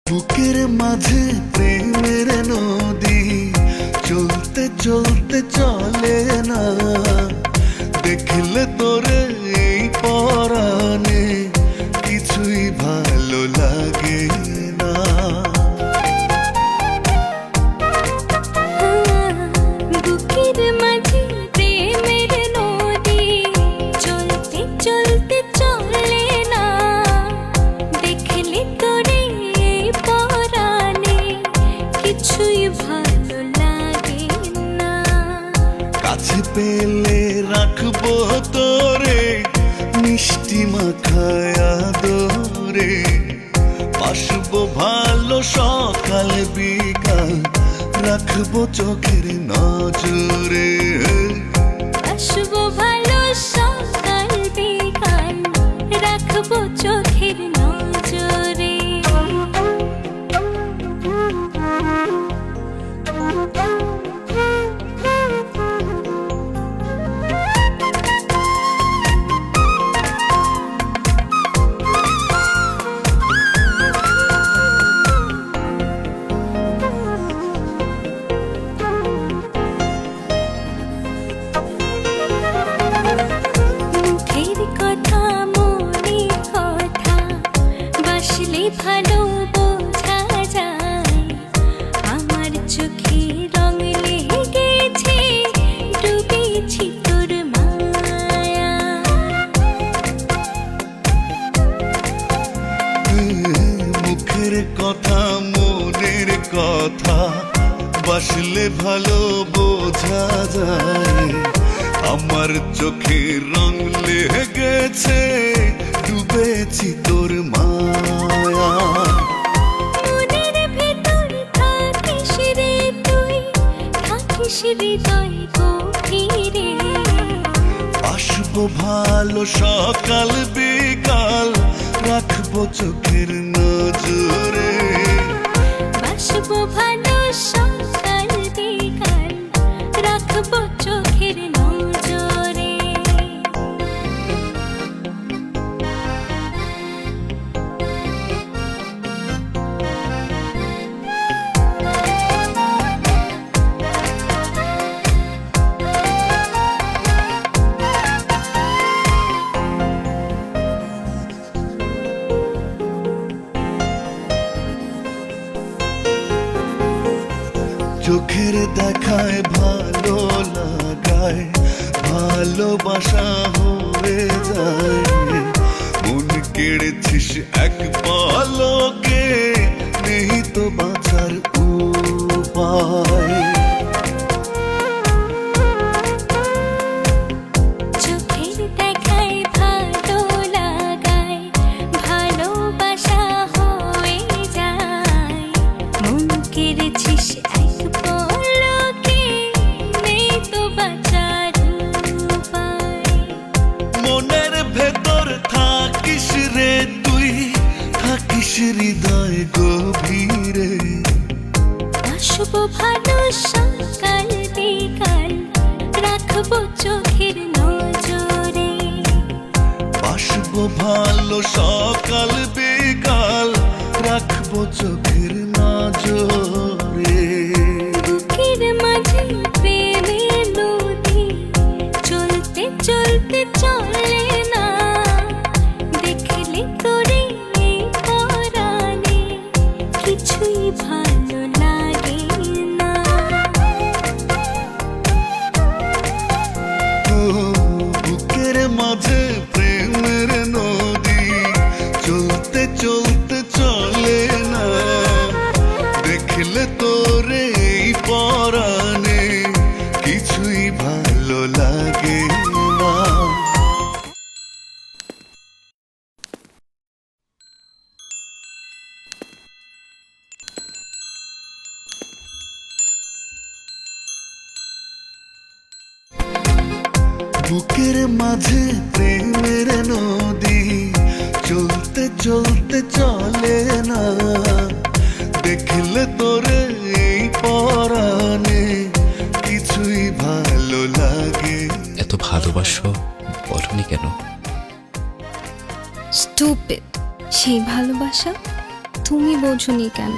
বুকের মাঝে প্রেমের নদী চলতে চলতে চলে না, দেখলে তোরে এই পরাণে কিছুই ভালো লাগে না। বুকের মাঝে প্রেমের নদী চলতে চলতে চলে না, দেখলে তোরে এই পরাণে কিছুই ভালো লাগে না। কাছে পেলে রাখবো তোরে মিষ্টি মাখায়া দরে, বাসবো ভালো সকাল বিকাল রাখবো চোখের নজরে। আসবো ভালো সকাল বিকাল রাখবো চোখের নজরে। মুখের কথা মনের কথা বাসলে ভালো বোঝা যায়, আমার চোখে রং লেগেছে ডুবেছি তোর মায়া। মুখের কথা মনের কথা বাসলে ভালো বোঝা যায়, আমার চোখে রং লেগেছে ডুবেছি তোর মায়া। মনের ভেতর থাকিস রে তুই, থাকিস হৃদয় গভীরে। আসবো ভালো সকাল বিকাল রাখবো চোখের নজরে। বাসবো ভালো সকাল বিকাল রাখবো চোখের নজরে। চোখের দেখায় ভালো লাগায় ভালোবাসা হয়ে যায়, মন কেড়েছিস এক পলকে নেই তো বাঁচার উপায়। চোখের দেখায় ভালো লাগায় ভালোবাসা হয়ে যায়, মন কেড়েছিস এক পলকে নেই তো বাঁচার উপায়। মনের ভেতর থাকিস রে তুই, থাকিস হৃদয় গভীরে। আসবো ভালো সকাল বিকাল রাখবো চোখের নজরে। বাসবো ভালো সকাল বিকাল রাখবো চোখের নজরে। বুকের মাঝে প্রেমের নদী চলতে চলতে চলে না, দেখলে তোরে এই পরাণে কিছুই ভালো লাগে না। ও বুকের মাঝে প্রেমের নদী চলতে চলতে চলে না, দেখলে তোরে এই পরাণে কিছুই ভালো লাগে না। বুকের মাঝে প্রেমের নদী চলতে চলতে চলে না, দেখলে তোরে এই পরাণে কিছুই ভালো লাগে। এত ভালোবাসো বলনি কেন? স্টুপিড। সেই ভালোবাসা তুমি বোঝনি কেন?